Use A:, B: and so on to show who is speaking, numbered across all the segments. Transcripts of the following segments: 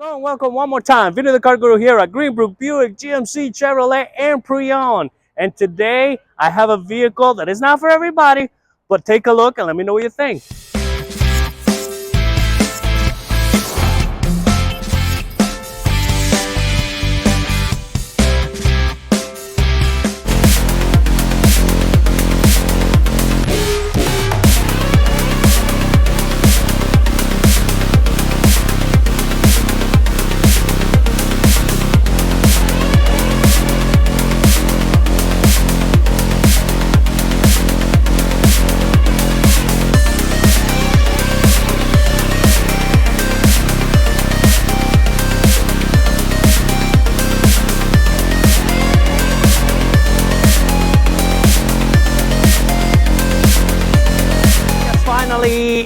A: Hello and welcome one more time. Vinny the Car Guru here at Greenbrook Buick, GMC, Chevrolet, and Pre-Owned. And today I have a vehicle that is not for everybody, but take a look and let me know what you think.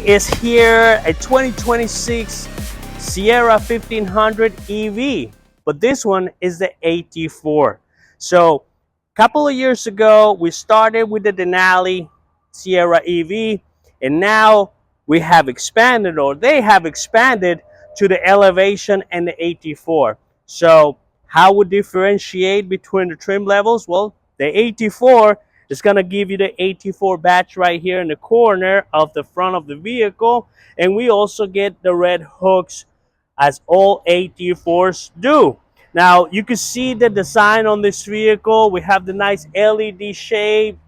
A: Is here a 2026 Sierra 1500 EV, but this one is the AT4. So a couple of years ago we started with the Denali Sierra EV, and now we have expanded, or they have expanded, to the Elevation and the AT4. So how we differentiate between the trim levels? Well, the AT4 it's going to give you the AT4 badge right here in the corner of the front of the vehicle. And we also get the red hooks as all AT4s do. Now, you can see the design on this vehicle. We have the nice LED shade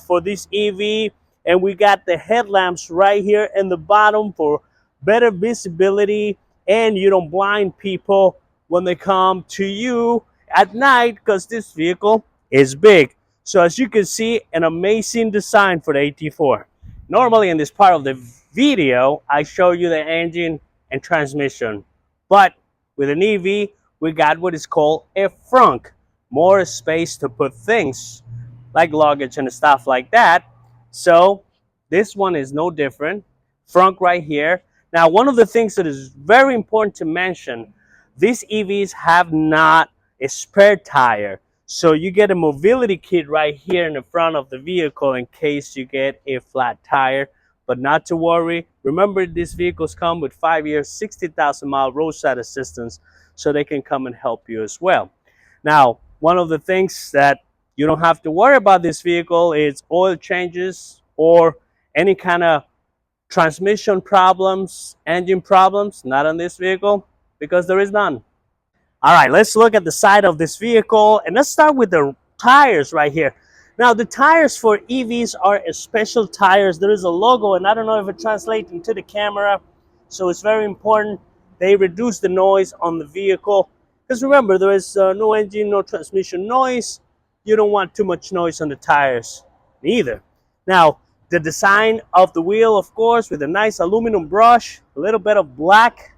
A: for this EV. And we got the headlamps right here in the bottom for better visibility. And you don't blind people when they come to you at night, because this vehicle is big. So as you can see, an amazing design for the AT4. Normally in this part of the video, I show you the engine and transmission. But with an EV, we got what is called a frunk. More space to put things like luggage and stuff like that. So this one is no different. Frunk right here. Now, one of the things that is very important to mention, these EVs have not a spare tire. So you get a mobility kit right here in the front of the vehicle in case you get a flat tire. But not to worry. Remember, these vehicles come with 5 years, 60,000 mile roadside assistance, so they can come and help you as well. Now, one of the things that you don't have to worry about this vehicle is oil changes or any kind of transmission problems, engine problems. Not on this vehicle, because there is none. All right, let's look at the side of this vehicle, and let's start with the tires right here. Now, the tires for EVs are special tires. There is a logo, and I don't know if it translates into the camera, so it's very important. They reduce the noise on the vehicle, because remember, there is no engine, no transmission noise. You don't want too much noise on the tires either. Now, the design of the wheel, of course, with a nice aluminum brush, a little bit of black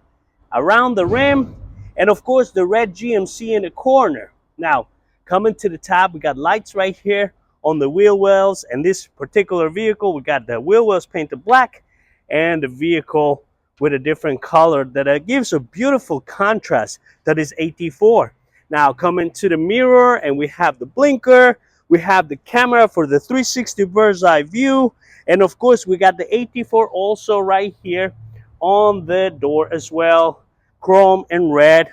A: around the rim, and of course, the red GMC in the corner. Now, coming to the top, we got lights right here on the wheel wells. And this particular vehicle, we got the wheel wells painted black and the vehicle with a different color that gives a beautiful contrast that is AT4. Now, coming to the mirror, and we have the blinker. We have the camera for the 360 bird's eye view. And of course, we got the AT4 also right here on the door as well. Chrome and red.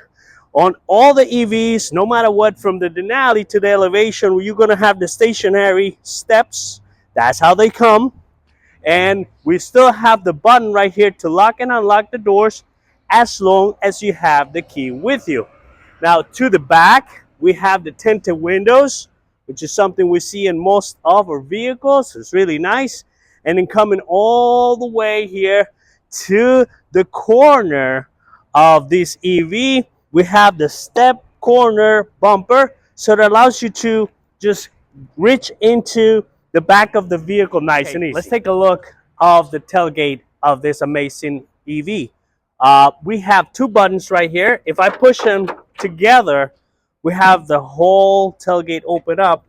A: On all the EVs, no matter what, from the Denali to the Elevation, you're going to have the stationary steps. That's how they come. And we still have the button right here to lock and unlock the doors, as long as you have the key with you. Now, to the back, we have the tinted windows, which is something we see in most of our vehicles. It's really nice. And then coming all the way here to the corner of this EV, we have the step corner bumper, so that allows you to just reach into the back of the vehicle nice and easy. Let's take a look of the tailgate of this amazing EV. We have two buttons right here. If I push them together, we have the whole tailgate open up,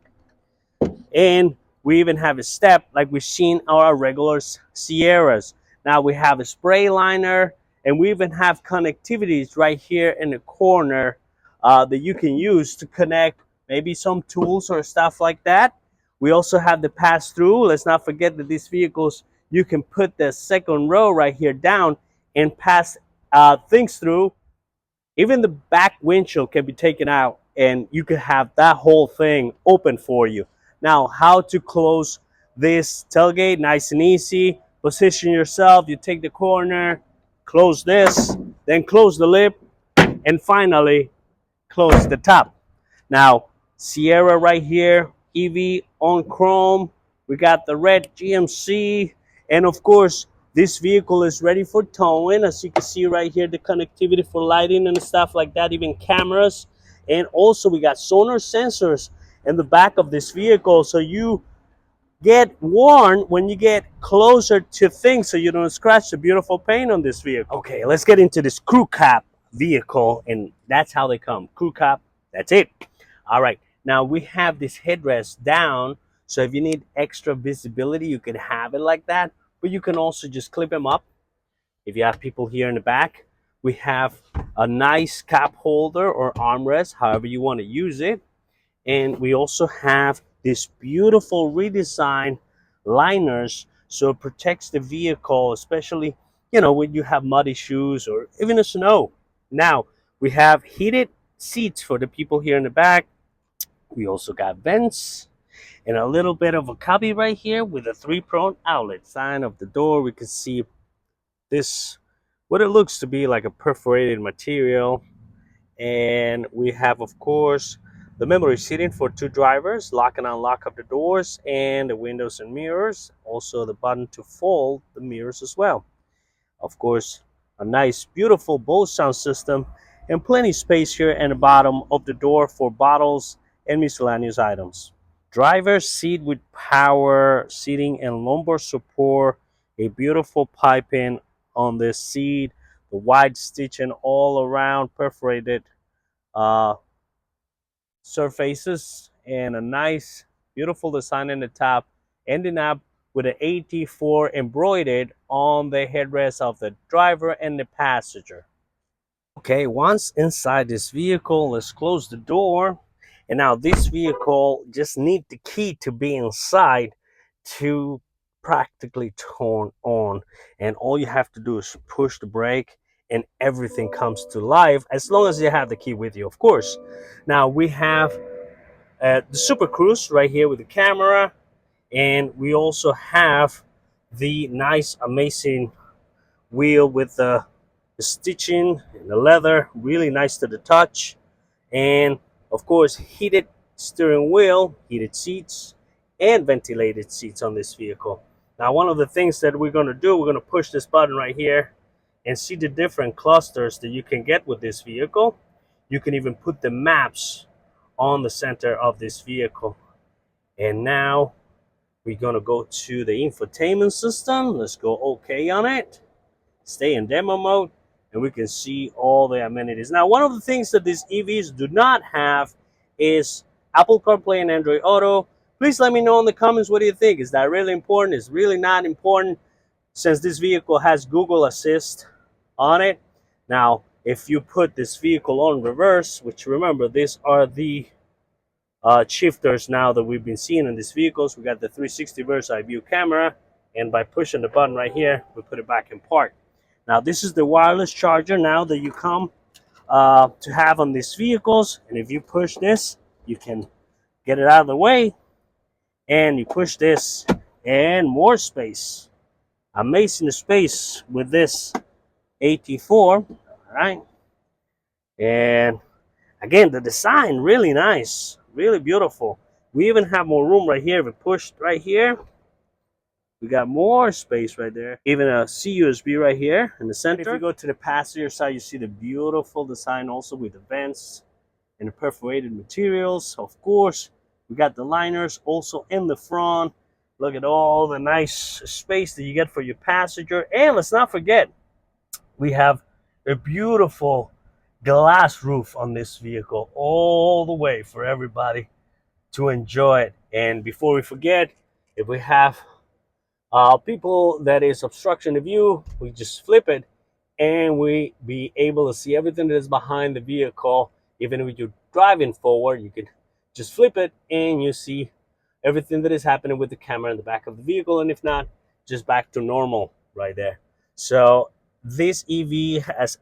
A: and we even have a step like we've seen our regular Sierras. Now we have a spray liner. And we even have connectivities right here in the corner that you can use to connect maybe some tools or stuff like that. We also have the pass-through. Let's not forget that these vehicles, you can put the second row right here down and pass things through Even the back windshield can be taken out and you can have that whole thing open for you. Now, how to close this tailgate? Nice and easy. Position yourself, you take the corner, close this, then close the lip, and finally close the top. Now, Sierra right here, EV on chrome. We got the red GMC. And of course, this vehicle is ready for towing. As you can see right here, the connectivity for lighting and stuff like that, even cameras. And also we got sonar sensors in the back of this vehicle. So you get warned when you get closer to things so you don't scratch the beautiful paint on this vehicle. Okay, let's get into this crew cab vehicle, and that's how they come. Crew cab, that's it. All right, now we have this headrest down, so if you need extra visibility, you can have it like that, but you can also just clip them up. If you have people here in the back, we have a nice cup holder or armrest, however you want to use it. And we also have this beautiful redesigned liners, so it protects the vehicle, especially when you have muddy shoes or even the snow. Now we have heated seats for the people here in the back. We also got vents and a little bit of a cubby right here with a 3-prong outlet. Sign of the door, we can see this, what it looks to be like a perforated material. And we have, of course, the memory seating for 2 drivers, lock and unlock of the doors and the windows and mirrors. Also the button to fold the mirrors as well. Of course, a nice, beautiful Bose sound system and plenty space here in the bottom of the door for bottles and miscellaneous items. Driver's seat with power seating and lumbar support. A beautiful piping on this seat. The wide stitching all around, perforated surfaces, and a nice beautiful design in the top, ending up with an AT4 embroidered on the headrest of the driver and the passenger. Okay, once inside this vehicle, let's close the door. And now this vehicle just need the key to be inside to practically turn on. And all you have to do is push the brake and everything comes to life, as long as you have the key with you, of course. Now we have the Super Cruise right here with the camera. And we also have the nice, amazing wheel with the stitching and the leather, really nice to the touch. And of course, heated steering wheel, heated seats, and ventilated seats on this vehicle. Now, one of the things that we're going to do, we're going to push this button right here and see the different clusters that you can get with this vehicle. You can even put the maps on the center of this vehicle. And now we're going to go to the infotainment system. Let's go OK on it. Stay in demo mode, and we can see all the amenities. Now, one of the things that these EVs do not have is Apple CarPlay and Android Auto. Please let me know in the comments, what do you think? Is that really important? Is really not important, since this vehicle has Google Assist on it? Now, if you put this vehicle on reverse, which remember, these are the shifters now that we've been seeing in these vehicles. We got the 360 bird's eye view camera, and by pushing the button right here, we put it back in park. Now, this is the wireless charger now that you come to have on these vehicles. And if you push this, you can get it out of the way. And you push this, and more space. Amazing space with this AT4. All right. And again, the design, really nice. Really beautiful. We even have more room right here. If we push right here, we got more space right there. Even a CUSB right here in the center. If you go to the passenger side, you see the beautiful design also with the vents and the perforated materials. Of course, we got the liners also in the front. Look at all the nice space that you get for your passenger. And let's not forget, we have a beautiful glass roof on this vehicle all the way for everybody to enjoy it. And before we forget, if we have people that is obstruction of view, we just flip it and we be able to see everything that is behind the vehicle. Even if you're driving forward, you can just flip it and you see everything that is happening with the camera in the back of the vehicle. And if not, just back to normal right there. So this EV has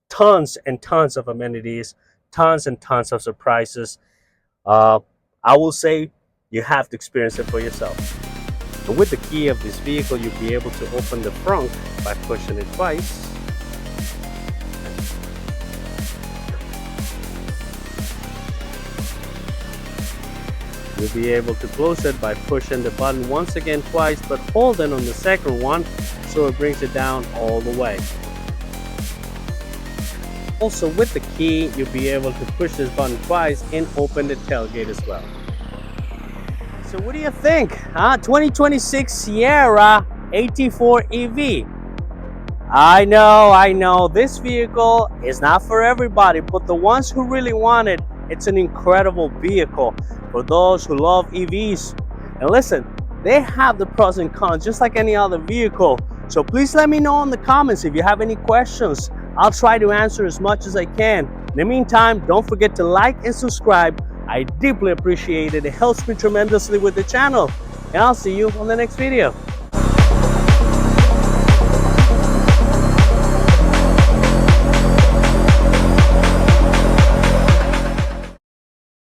A: tons and tons of amenities, tons and tons of surprises. Uh, I will say you have to experience it for yourself. And with the key of this vehicle, you'll be able to open the trunk by pushing it twice. You'll be able to close it by pushing the button once again twice, but holding on the second one so it brings it down all the way. Also, with the key, you'll be able to push this button twice and open the tailgate as well. So what do you think? 2026 Sierra AT4 EV. I know, this vehicle is not for everybody, but the ones who really want it, it's an incredible vehicle for those who love EVs. And listen, they have the pros and cons just like any other vehicle. So please let me know in the comments if you have any questions. I'll try to answer as much as I can. In the meantime, don't forget to like and subscribe. I deeply appreciate it. It helps me tremendously with the channel. And I'll see you on the next video.